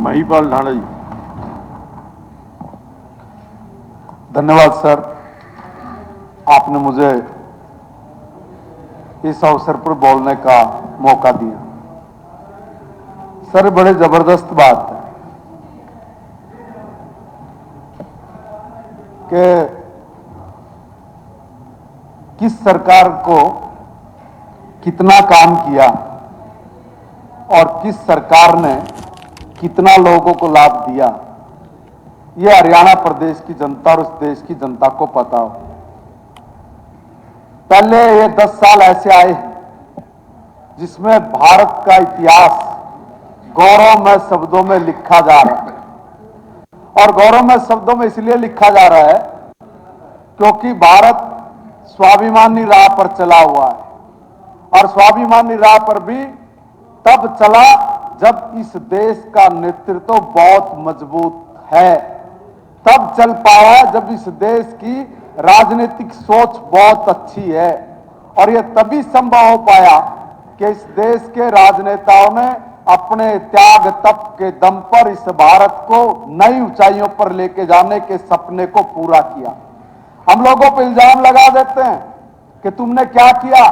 महिपाल ढांडा जी। धन्यवाद सर, आपने मुझे इस अवसर पर बोलने का मौका दिया। सर, बड़े जबरदस्त बात है कि किस सरकार को कितना काम किया और किस सरकार ने कितना लोगों को लाभ दिया, यह हरियाणा प्रदेश की जनता और उस देश की जनता को पता हो। पहले ये 10 साल ऐसे आए हैं जिसमें भारत का इतिहास गौरवमय शब्दों में लिखा जा रहा है, और गौरवमय शब्दों में इसलिए लिखा जा रहा है क्योंकि भारत स्वाभिमानी राह पर चला हुआ है, और स्वाभिमानी राह पर भी तब चला जब इस देश का नेतृत्व बहुत मजबूत है, तब चल पाया जब इस देश की राजनीतिक सोच बहुत अच्छी है, और यह तभी संभव हो पाया कि इस देश के राजनेताओं ने अपने त्याग तप के दम पर इस भारत को नई ऊंचाइयों पर लेके जाने के सपने को पूरा किया। हम लोगों पर इल्जाम लगा देते हैं कि तुमने क्या किया,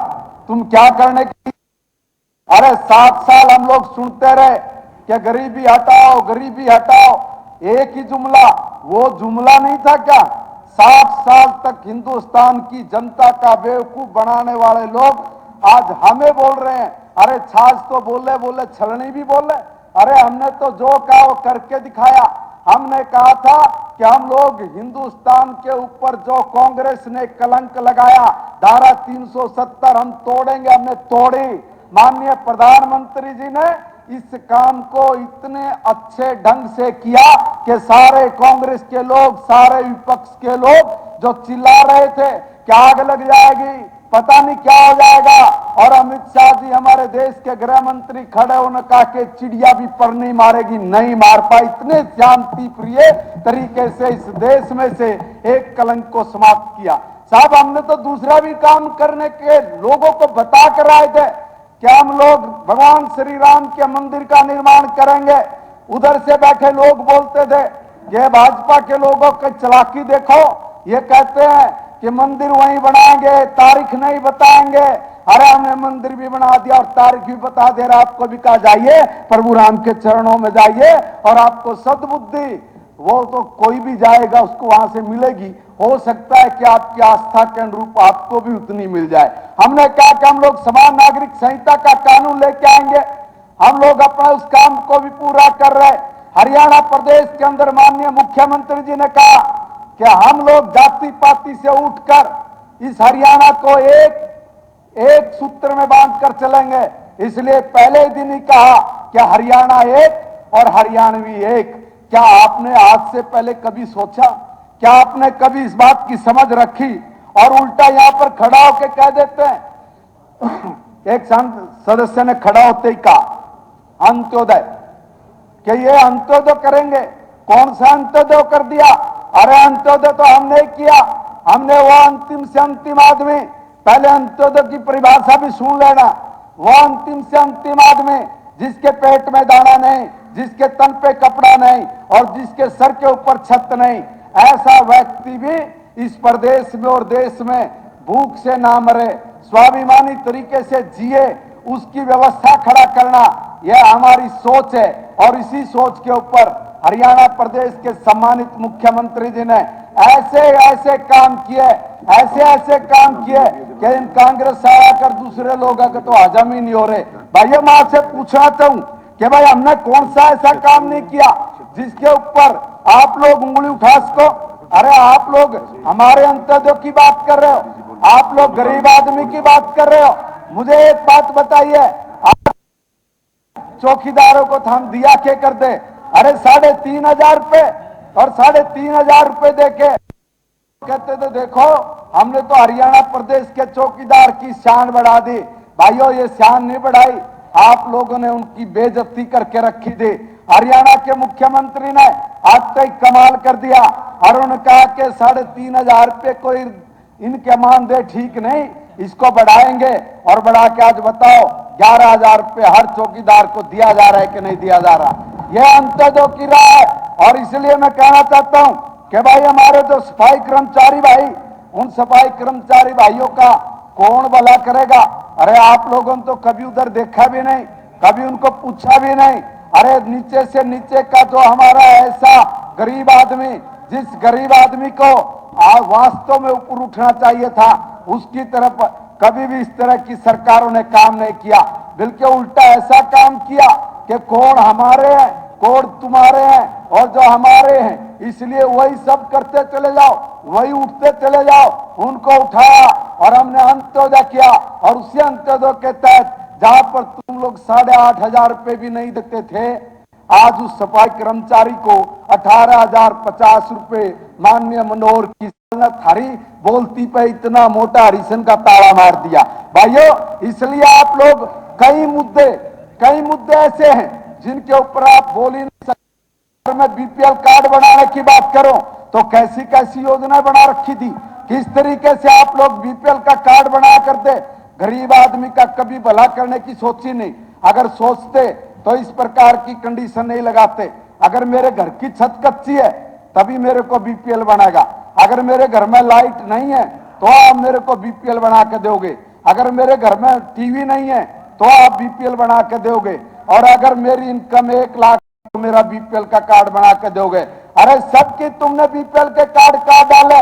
तुम क्या करने की। अरे 7 साल हम लोग सुनते रहे कि गरीबी हटाओ, गरीबी हटाओ, एक ही जुमला, वो जुमला नहीं था क्या? 60 साल तक हिंदुस्तान की जनता का बेवकूफ बनाने वाले लोग आज हमें बोल रहे हैं, अरे छाछ तो बोले बोले छलनी भी बोले। अरे हमने तो जो कहा वो करके दिखाया। हमने कहा था कि हम लोग हिंदुस्तान के ऊपर जो कांग्रेस ने कलंक लगाया, धारा 370 हम तोड़ेंगे, हमने तोड़ी। माननीय प्रधानमंत्री जी ने इस काम को इतने अच्छे ढंग से किया कि सारे कांग्रेस के लोग, सारे विपक्ष के लोग जो चिल्ला रहे थे कि आग लग जाएगी, पता नहीं क्या हो जाएगा, और अमित शाह जी हमारे देश के गृह मंत्री खड़े होने कहा कि चिड़िया भी पर नहीं मारेगी, नहीं मार पाई। इतने शांति प्रिय तरीके से इस देश में से एक कलंक को समाप्त किया। साहब, हमने तो दूसरा भी काम करने के लोगों को बता कर आए थे कि हम लोग भगवान श्री राम के मंदिर का निर्माण करेंगे। उधर से बैठे लोग बोलते थे, ये भाजपा के लोगों की चालाकी देखो, ये कहते हैं कि मंदिर वहीं बनाएंगे, तारीख नहीं बताएंगे। अरे हमने मंदिर भी बना दिया और तारीख भी बता दे रहा, आपको भी कहा जाइए प्रभु राम के चरणों में जाइए और आपको सद्बुद्धि, वो तो कोई भी जाएगा उसको वहां से मिलेगी। हो सकता है कि आपकी आस्था के अनुरूप आपको भी उतनी मिल जाए। हमने कहा कि हम लोग समान नागरिक संहिता का कानून लेके आएंगे, हम लोग अपना उस काम को भी पूरा कर रहे। हरियाणा प्रदेश के अंदर माननीय मुख्यमंत्री जी ने कहा कि हम लोग जाति पाति से उठकर इस हरियाणा को एक सूत्र में बांधकर चलेंगे। इसलिए पहले दिन ही कहा कि हरियाणा एक और हरियाणवी एक। क्या आपने आज से पहले कभी सोचा? क्या आपने कभी इस बात की समझ रखी? और उल्टा यहां पर खड़ा होकर कह देते हैं एक सदस्य ने खड़ा होते ही कहा अंत्योदय, कि ये अंत्योदय करेंगे। कौन सा अंत्योदय कर दिया? अरे अंत्योदय तो हमने किया, हमने वो अंतिम से अंतिम आदमी, पहले अंत्योदय की परिभाषा भी सुन लेना। वो अंतिम से अंतिम आदमी जिसके पेट में दाना नहीं, जिसके तन पे कपड़ा नहीं और जिसके सर के ऊपर छत नहीं, ऐसा व्यक्ति भी इस प्रदेश में और देश में भूख से ना मरे, स्वाभिमानी तरीके से जिए, उसकी व्यवस्था खड़ा करना, यह हमारी सोच है। और इसी सोच के ऊपर हरियाणा प्रदेश के सम्मानित मुख्यमंत्री जी ने ऐसे ऐसे काम किए, ऐसे काम किए कि इन कांग्रेस से आकर दूसरे लोगों के तो हजम ही नहीं हो रहे। भाइयों, मैं आपसे पूछना चाहूं कि भाई हमने कौन सा ऐसा काम नहीं किया जिसके ऊपर आप लोग उंगली उठा सको? अरे आप लोग हमारे अंत्योदय की बात कर रहे हो, आप लोग गरीब आदमी की बात कर रहे हो। मुझे एक बात बताइए, चौकीदारों को हम दिया क्या कर दे? अरे 3,500 रुपए और 3,500 रुपए देके कहते थे देखो हमने तो हरियाणा प्रदेश के चौकीदार की शान बढ़ा दी। भाइयों, ये शान नहीं बढ़ाई, आप लोगों ने उनकी बेइज्जती करके रखी थी। हरियाणा के मुख्यमंत्री ने आज तक कमाल कर दिया और उन्होंने कहा कि 3,500 रुपए कोई इनके मानदेय ठीक नहीं, इसको बढ़ाएंगे। और बढ़ा के आज बताओ 11,000 रुपए हर चौकीदार को दिया जा रहा है कि नहीं दिया जा रहा? यह अंत्योदय की राह है। और इसलिए मैं कहना चाहता हूं कि भाई हमारे जो सफाई कर्मचारी भाई, उन सफाई कर्मचारी भाइयों का कौन भला करेगा? अरे आप लोगों ने तो कभी उधर देखा भी नहीं, कभी उनको पूछा भी नहीं। अरे नीचे से नीचे का जो हमारा ऐसा गरीब आदमी, जिस गरीब आदमी को वास्तव में ऊपर उठना चाहिए था, उसकी तरफ कभी भी इस तरह की सरकारों ने काम नहीं किया। बल्कि उल्टा ऐसा काम किया कि कौन हमारे हैं, कौन तुम्हारे हैं, और जो हमारे हैं इसलिए वही सब करते चले जाओ, वही उठते चले जाओ। उनको उठाया और हमने अंत्योदय किया, और उसी अंत्योदय के तहत जहां पर तुम लोग 8,500 रुपए भी नहीं देते थे, आज उस सफाई कर्मचारी को 18,050 रुपए माननीय मनोहर की थारी बोलती पे इतना मोटा हरिसन का ताला मार दिया। भाइयों, इसलिए आप लोग कई मुद्दे ऐसे हैं जिनके ऊपर आप बोल ही नहीं सकते। मैं बीपीएल कार्ड बनाने की बात करूं तो कैसी कैसी योजना बना रखी थी, किस तरीके से आप लोग बीपीएल का कार्ड बना करते, गरीब आदमी का कभी भला करने की सोची नहीं। अगर सोचते तो इस प्रकार की कंडीशन नहीं लगाते। अगर मेरे घर की छत कच्ची है तभी मेरे को बीपीएल बनेगा, अगर मेरे घर में लाइट नहीं है तो आप मेरे को बीपीएल बना के दोगे, अगर मेरे घर में टीवी नहीं है तो आप बीपीएल बना के दोगे, और अगर मेरी इनकम 1 लाख तो मेरा बीपीएल का कार्ड बना के दोगे। अरे सबकी तुमने बीपीएल के कार्ड कहां डाले?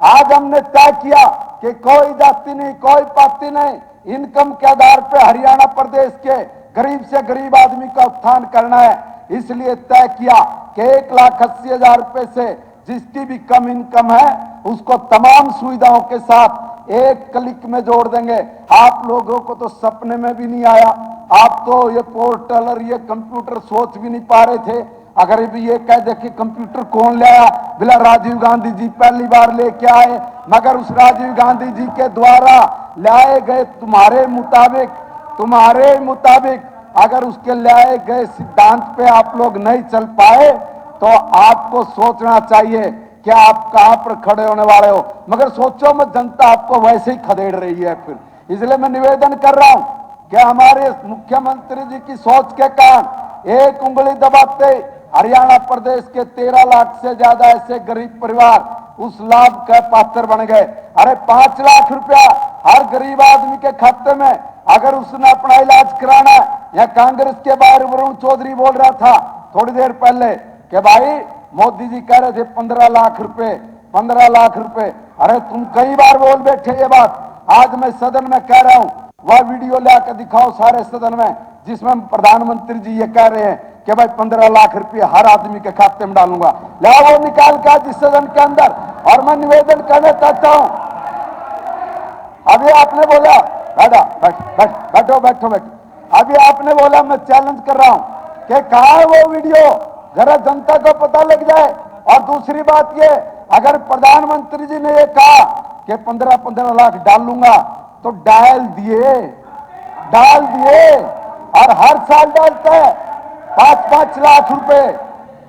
आज हमने तय किया कि कोई जाति नहीं, कोई पाति नहीं, इनकम के आधार पर हरियाणा प्रदेश के गरीब से गरीब आदमी का उत्थान करना है। इसलिए तय किया कि 1,80,000 रुपए से जिसकी भी कम इनकम है उसको तमाम सुविधाओं के साथ एक क्लिक में जोड़ देंगे। आप लोगों को तो सपने में भी नहीं आया, आप तो ये पोर्टल और ये कंप्यूटर सोच भी नहीं पा रहे थे। अगर भी ये कह दे कि कंप्यूटर कौन लाया, बिला राजीव गांधी जी पहली बार लेके आए, मगर उस राजीव गांधी जी के द्वारा लाए गए तुम्हारे मुताबिक अगर उसके लाए गए सिद्धांत पे आप लोग नहीं चल पाए तो आपको सोचना चाहिए कि आप कहां पर खड़े होने वाले हो। मगर सोचो मत, जनता आपको वैसे ही खदेड़ रही है। फिर इसलिए मैं निवेदन कर रहा हूं कि हमारे मुख्यमंत्री जी की सोच के कारण एक उंगली दबाते हरियाणा प्रदेश के 13 लाख से ज्यादा ऐसे गरीब परिवार उस लाभ का पात्र बन गए। अरे 5 लाख रुपया हर गरीब आदमी के खाते में अगर उसने अपना इलाज कराना है। या कांग्रेस के बाहर वरुण चौधरी बोल रहा था थोड़ी देर पहले कि भाई मोदी जी कह रहे थे 15 लाख रुपए, 15 लाख रुपए। अरे तुम कई बार बोल बैठे ये बात, आज मैं सदन में कह रहा हूं, वह वीडियो लाकर दिखाओ सारे सदन में जिसमें प्रधानमंत्री जी ये कह रहे हैं कि भाई 15 लाख रुपए हर आदमी के खाते में डालूंगा। ला वो निकाल कर जिस सदन के अंदर। और मैं निवेदन करना चाहता हूं, अभी आपने बोला बैठो, अभी आपने बोला, मैं चैलेंज कर रहा हूं कि कहां है वो वीडियो, जरा जनता को पता लग जाए। और दूसरी बात ये, अगर प्रधानमंत्री जी ने ये कहा कि 15-15 लाख डालूंगा तो डाल दिए, और हर साल डालते हैं 5-5 लाख रुपए,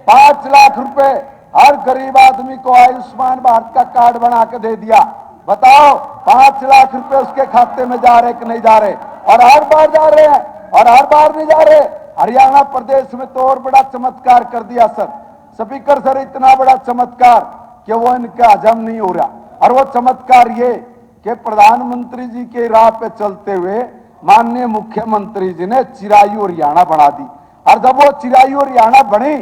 5 लाख रुपए हर गरीब आदमी को आयुष्मान भारत का कार्ड बना के दे दिया। बताओ 5 लाख रुपए उसके खाते में जा रहे कि नहीं जा रहे? और हर बार जा रहे हैं, और हर बार नहीं जा रहे। हरियाणा प्रदेश में तो और बड़ा चमत्कार कर दिया सर, स्पीकर सर, इतना बड़ा चमत्कार कि वो इनका हजम नहीं हो रहा। और वो चमत्कार ये कि प्रधानमंत्री जी के राह पे चलते हुए माननीय मुख्यमंत्री जी ने चिरायु हरियाणा बना दी। और जब वो चिरायु हरियाणा बनी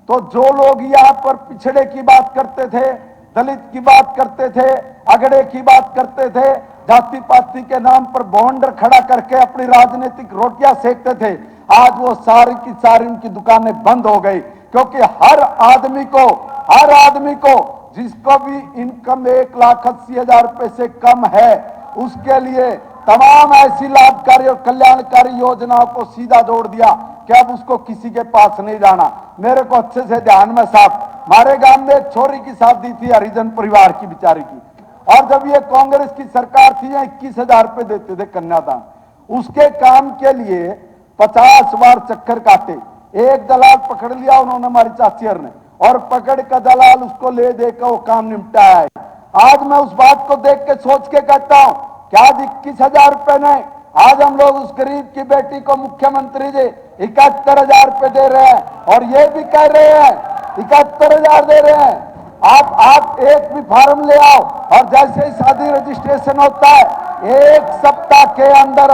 तो जो लोग यहाँ पर पिछड़े की बात करते थे, दलित की बात करते थे, अगड़े की बात करते थे, जाति पाति के नाम पर बॉन्डर खड़ा करके अपनी राजनीतिक रोटियां सेकते थे, आज वो सारी की सारी उनकी दुकानें बंद हो गई। क्योंकि हर आदमी को जिसको भी इनकम 1,80,000 रुपए से कम है उसके लिए तमाम ऐसी लाभकारी और कल्याणकारी योजनाओं को सीधा जोड़ दिया कि अब उसको किसी के पास नहीं जाना। मेरे को अच्छे से ध्यान में साहब, हमारे गांव में एक छोरी की शादी थी हरिजन परिवार की बेचारी की, और जब ये कांग्रेस की सरकार थी 21,000 रुपए देते थे कन्यादान। उसके काम के लिए 50 बार चक्कर काटे, एक दलाल पकड़ लिया उन्होंने, हमारी चाचियर ने, और पकड़ का दलाल उसको ले देकर वो काम निपटाया है। आज मैं उस बात को देख के सोच के कहता हूं कि आज 21,000 रुपए नहीं, आज हम लोग उस गरीब की बेटी को मुख्यमंत्री जी 71,000 रुपए दे रहे हैं, और ये भी कह रहे हैं 71,000 दे रहे हैं। आप एक भी फार्म ले आओ, और जैसे ही शादी रजिस्ट्रेशन होता है, एक सप्ताह के अंदर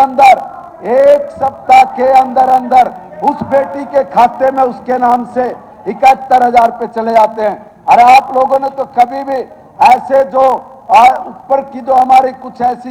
अंदर उस बेटी के खाते में उसके नाम से 71,000 रुपए चले जाते हैं। अरे आप लोगों ने तो कभी भी ऐसे जो ऊपर की जो हमारी कुछ ऐसी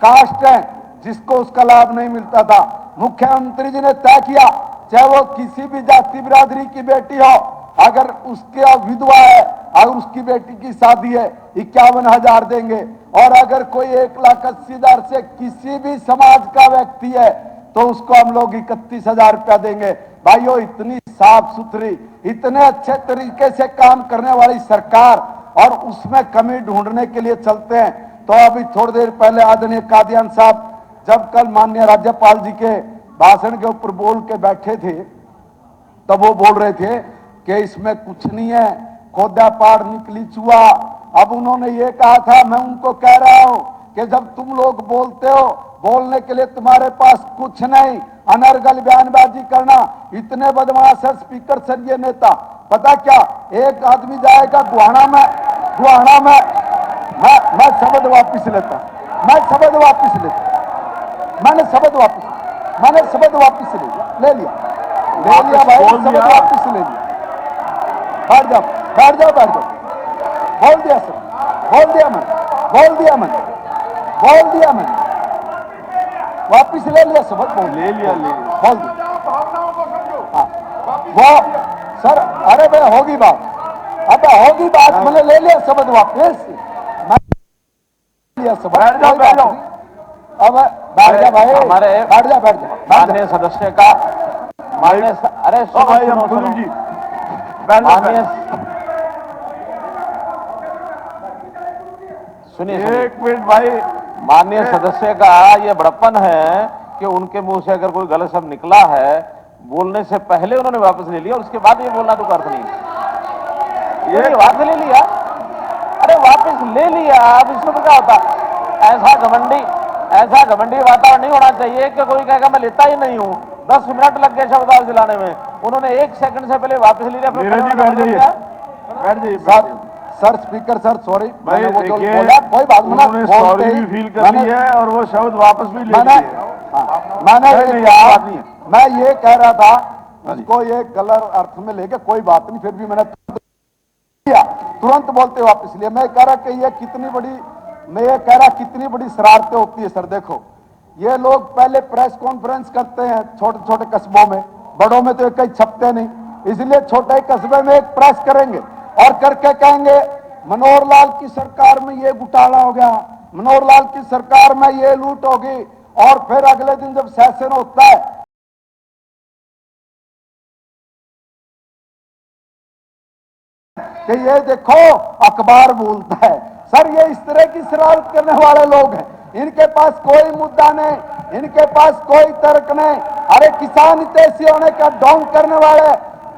कास्ट है जिसको उसका लाभ नहीं मिलता था, मुख्यमंत्री जी ने तय किया, चाहे वो किसी भी जाति बिरादरी की बेटी हो, अगर उसके विधवा है, अगर उसकी बेटी की शादी है, 51,000 देंगे। और अगर कोई 1,80,000 से किसी भी समाज का व्यक्ति है तो उसको हम लोग 31,000 रुपया देंगे। भाइयों, इतनी साफ सुथरी, इतने अच्छे तरीके से काम करने वाली सरकार, और उसमें कमी ढूंढने के लिए चलते हैं। तो अभी थोड़ी देर पहले आदरणीय कादियान साहब जब कल माननीय राज्यपाल जी के भाषण के ऊपर बोल के बैठे थे, तब वो बोल रहे थे कि इसमें कुछ नहीं है, खोदा पार निकली चुआ। अब उन्होंने ये कहा था, मैं उनको कह रहा हूं कि जब तुम लोग बोलते हो, बोलने के लिए तुम्हारे पास कुछ नहीं, अनर्गल बयानबाजी करना, इतने बदमाश है स्पीकर सर ये नेता। पता क्या, एक आदमी जाएगा गुहाना में मैं शब्द वापिस लेता, मैंने शब्द वापिस ले लिया भाई, शब्द वापिस ले लिया। बैठ जाओ, बोल दिया सर, बोल दिया मैंने, वापिस ले लिया शब्द, बोल दिया। वो सर, अरे भाई होगी बात, मैंने ले लिया शब्द वापिस, बैठ जाओ। अब बैठ जा भाई, बैठ जा। माननीय सदस्य का माननीय, अरे सुनो जी, सुनिए, एक मिनट भाई। माननीय सदस्य का ये बड़प्पन है कि उनके मुंह से अगर कोई गलत शब्द निकला है, बोलने से पहले उन्होंने वापस ले लिया और उसके बाद ये बोलना तो अर्थ नहीं। ये वापस ले लिया, अरे वापस ले लिया, अब इसमें तो क्या होता? ऐसा घमंडी वातावरण नहीं होना चाहिए कि कोई कहेगा मैं लेता ही नहीं हूं। 10 मिनट लग गए शब्दावली दिलाने में, उन्होंने 1 सेकंड से पहले वापस ले लिया। बैठ जाइए सर, स्पीकर सर, सॉरी, भाई वो जो बोला कोई बात नहीं, सॉरी भी फील कर ली है और वो शब्द वापस भी ले लिए। मैं ये कह रहा था, उसको ये गलत अर्थ में लेके कोई बात नहीं, फिर भी मैंने तुरंत बोलते वापस लिया। मैं कह रहा कि ये कितनी बड़ी शरारतें होती है सर। देखो, ये लोग पहले प्रेस कॉन्फ्रेंस करते हैं छोटे छोटे कस्बों में, बड़ों में तो एक ही छपते नहीं, इसलिए छोटे कस्बे में एक प्रेस करेंगे और करके कहेंगे मनोहर लाल की सरकार में ये घोटाला हो गया, मनोहर लाल की सरकार में ये लूट होगी। और फिर अगले दिन जब सेशन होता है कि ये देखो अखबार बोलता है। सर, ये इस तरह की शरारत करने वाले लोग हैं, इनके पास कोई मुद्दा नहीं, इनके पास कोई तर्क नहीं। अरे किसान हितैषी होने का ढोंग करने वाले,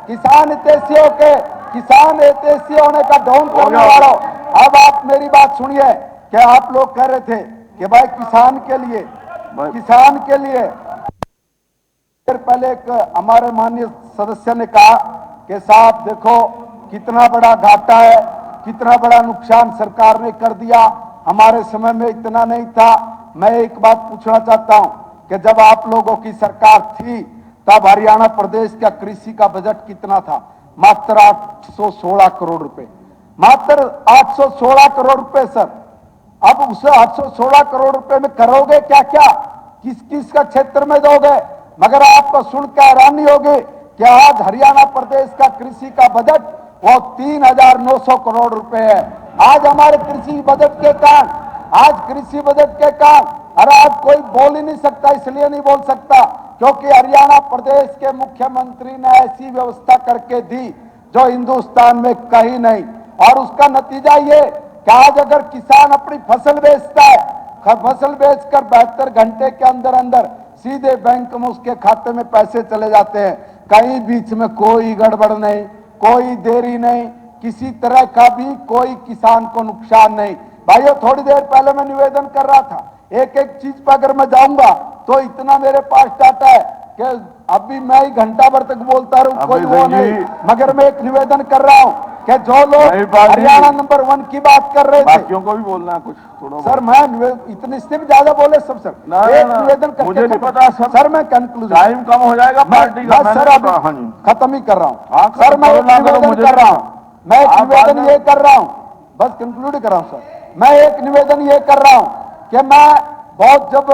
किसान हितैषी होने का ढोंग करने वालों, अब आप मेरी बात सुनिए कि आप लोग कह रहे थे कि भाई किसान के लिए पहले एक हमारे माननीय सदस्य ने कहा कि साहब देखो कितना बड़ा घाटा है, कितना बड़ा नुकसान सरकार ने कर दिया, हमारे समय में इतना नहीं था। मैं एक बात पूछना चाहता हूं कि जब आप लोगों की सरकार थी तब हरियाणा प्रदेश का कृषि का बजट कितना था? मात्र 816 करोड़ रुपए, मात्र 816 करोड़ रुपए सर। अब उसे 816 करोड़ रुपए में करोगे क्या क्या, किस किस का क्षेत्र में दोगे? मगर आपको सुनकर हैरानी होगी कि आज हरियाणा प्रदेश का कृषि का बजट वो 3,900 करोड़ रुपए है। आज हमारे कृषि बजट के कारण अरे आज कोई बोल ही नहीं सकता, इसलिए नहीं बोल सकता क्योंकि हरियाणा प्रदेश के मुख्यमंत्री ने ऐसी व्यवस्था करके दी जो हिंदुस्तान में कहीं नहीं। और उसका नतीजा ये कि आज अगर किसान अपनी फसल बेचता है, फसल बेचकर 72 घंटे के अंदर अंदर सीधे बैंक में उसके खाते में पैसे चले जाते हैं, कहीं बीच में कोई गड़बड़ नहीं, कोई देरी नहीं, किसी तरह का भी कोई किसान को नुकसान नहीं। भाइयों, थोड़ी देर पहले मैं निवेदन कर रहा था, एक एक चीज पर अगर मैं जाऊंगा तो इतना मेरे पास डाटा है कि अभी मैं ही घंटा भर तक बोलता रहूं, कोई वो अभी नहीं, जी। मगर मैं एक निवेदन कर रहा हूं कि जो लोग नहीं बाजी। हरियाणा नंबर 1 की बात कर रहे थे, बाकियों को भी बोलना है कुछ थोड़ा सर बहुत। मैं इतने से भी ज्यादा बोले सब सर, ना, एक ना, निवेदन करके मुझे नहीं खत्म। पता सर मैं कंक्लूजन टाइम कम हो जाएगा पार्टी का। मैं सर मैंने अभी कहा, हाँ जी। खत्म ही कर रहा हूं। हाँ, सर खत्म मैं करो एक ना करो, निवेदन मुझे कर नहीं रहा पता। हूं, मैं एक आप बाद निवेदन में- ये कर रहा हूं, बस कंक्लूड कर रहा हूं सर। मैं एक निवेदन ये कर रहा हूं कि मैं बहुत, जब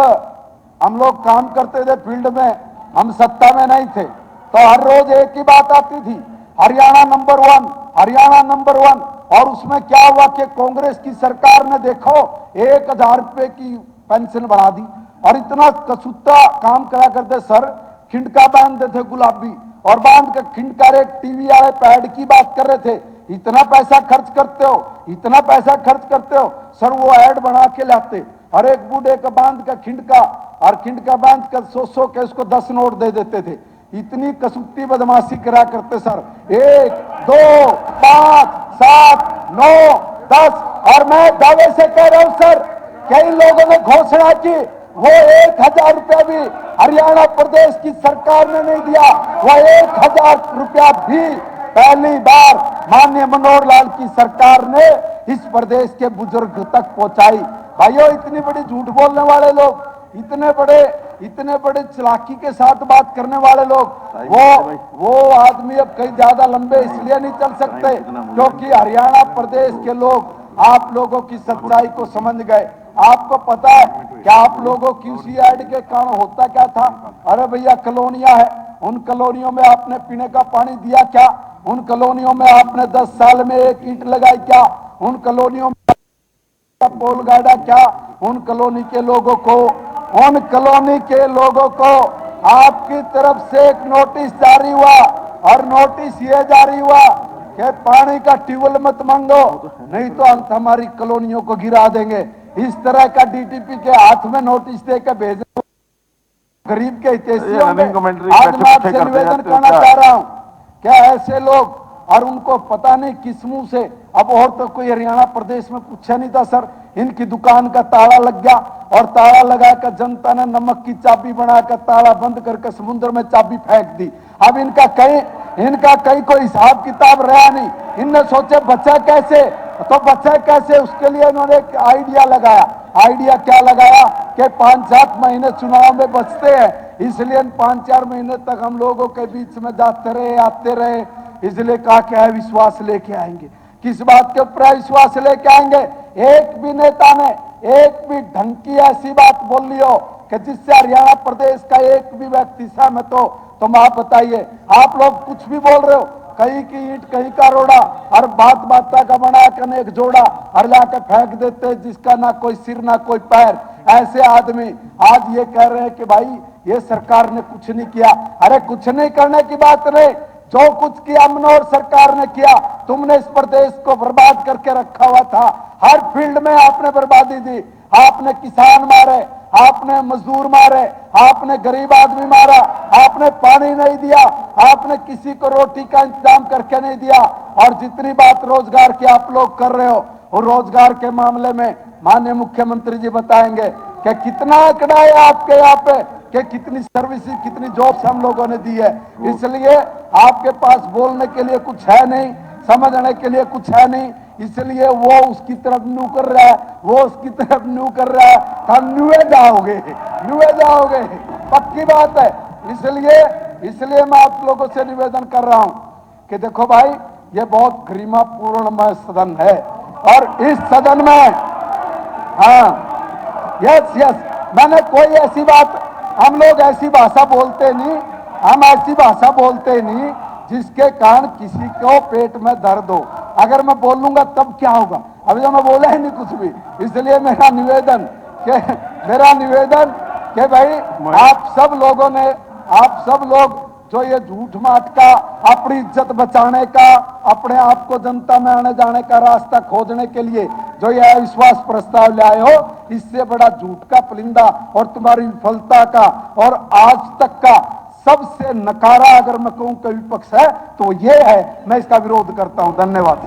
हम लोग काम करते थे फील्ड में, हम सत्ता में नहीं थे, तो हर रोज एक ही बात आती थी, हरियाणा नंबर 1, हरियाणा नंबर 1। और उसमें क्या हुआ कि कांग्रेस की सरकार ने देखो 1000 रुपए की पेंशन बढ़ा दी, और इतना कसूता काम करा करते सर, खिंडका बांधते थे गुलाबी, और बांध के खिंडका एक टीवी वाले पैड की बात कर रहे थे, इतना पैसा खर्च करते हो, इतना पैसा खर्च करते हो सर। वो ऐड बना के लाते, और एक बूढ़े का बांध का खिंडका, और खिंडका बांध कर 100 के उसको 10 नोट दे देते थे। इतनी कसूती बदमाशी करा करते सर, 1, 2, 5, 7, 9, 10। और मैं दावे से कह रहा हूं सर, कई लोगों ने घोषणा की, वो 1000 रुपया भी हरियाणा प्रदेश की सरकार ने नहीं दिया। वो 1000 रुपया भी पहली बार माननीय मनोहर लाल की सरकार ने इस प्रदेश के बुजुर्ग तक पहुंचाई। भाइयों, इतनी बड़ी झूठ बोलने वाले लोग, इतने बड़े चालाकी के साथ बात करने वाले लोग, वो आदमी अब कहीं ज्यादा लंबे इसलिए नहीं चल सकते क्योंकि हरियाणा प्रदेश के लोग आप लोगों की सच्चाई को समझ गए। आपको पता है कि आप लोगों की उसी ऐड के कारण होता क्या था? अरे भैया, कॉलोनियां है, उन कॉलोनियों में आपने पीने का पानी दिया क्या? उन कॉलोनियों में आपने 10 साल में एक ईंट लगाई क्या? उन कॉलोनियों में पोल गाड़ा क्या? उन कॉलोनी के लोगों को आपकी तरफ से एक नोटिस जारी हुआ, और नोटिस ये जारी हुआ कि पानी का ट्यूबवेल मत मांगो, नहीं तो हम हमारी कॉलोनियों को गिरा देंगे। इस तरह का डीटीपी के हाथ में नोटिस देकर भेजे गरीब के हितैषियों में। आज मैं आपसे निवेदन करना चाह रहा हूं, क्या ऐसे लोग, और उनको पता नहीं किस मुंह से, अब और तो कोई हरियाणा प्रदेश में पूछा नहीं था सर, इनकी दुकान का ताला लग गया, और ताला लगाकर जनता ने नमक की चाबी बनाकर ताला बंद करके समुद्र में चाबी फेंक दी। अब इनका कहीं कोई हिसाब किताब रहा नहीं। इनने सोचे बचा कैसे, तो बचा कैसे, उसके लिए इन्होंने एक आइडिया लगाया। आइडिया क्या लगाया कि 5-7 महीने चुनाव में बचते हैं, इसलिए 5-4 महीने तक हम लोगों के बीच में जाते रहे, आते रहे, इसलिए कहा क्या है, विश्वास लेके आएंगे। किस बात के ऊपर विश्वास लेके आएंगे? एक भी नेता ने एक भी ढंग की ऐसी बात बोल ली हो कि जिससे हरियाणा प्रदेश का एक भी व्यक्ति सहमत हो, तो आप बताइए। आप लोग कुछ भी बोल रहे हो, कहीं की ईंट कहीं का रोड़ा, और बात का बनाकर एक जोड़ा और लाकर फेंक देते, जिसका ना कोई सिर ना कोई पैर। ऐसे आदमी आज ये कह रहे हैं कि भाई ये सरकार ने कुछ नहीं किया। अरे कुछ नहीं करने की बात नहीं, जो कुछ किया मनोहर सरकार ने किया। तुमने इस प्रदेश को बर्बाद करके रखा हुआ था, हर फील्ड में आपने बर्बादी दी। आपने किसान मारे, आपने मजदूर मारे, आपने गरीब आदमी मारा, आपने पानी नहीं दिया, आपने किसी को रोटी का इंतजाम करके नहीं दिया। और जितनी बात रोजगार की आप लोग कर रहे हो, और रोजगार के मामले में माननीय मुख्यमंत्री जी बताएंगे कि कितना आंकड़ा है आपके यहाँ पे कि कितनी सर्विस, कितनी जॉब्स हम लोगों ने दी है। इसलिए आपके पास बोलने के लिए कुछ है नहीं, समझने के लिए कुछ है नहीं, इसलिए वो उसकी तरफ न्यू कर रहा है, वो उसकी तरफ न्यू कर रहा है। हम न्यूए जाओगे, पक्की बात है। इसलिए मैं आप लोगों से निवेदन कर रहा हूं कि देखो भाई, ये बहुत गरिमापूर्णमय सदन है, और इस सदन में यस, मैंने कोई ऐसी बात, हम लोग ऐसी भाषा बोलते नहीं, हम ऐसी भाषा बोलते नहीं जिसके कारण किसी को पेट में दर्द हो। अगर मैं बोलूंगा तब क्या होगा? अभी तो मैं बोला ही नहीं कुछ भी। इसलिए मेरा निवेदन कि भाई आप सब लोग जो ये झूठ माट का, अपनी इज्जत बचाने का, अपने आप को जनता में आने जाने का रास्ता खोजने के लिए जो ये अविश्वास प्रस्ताव लाए हो, इससे बड़ा झूठ का पुलिंदा और तुम्हारी विफलता का और आज तक का सबसे नकारा अगर मैं कहूं कि विपक्ष है तो ये है। मैं इसका विरोध करता हूं। धन्यवाद।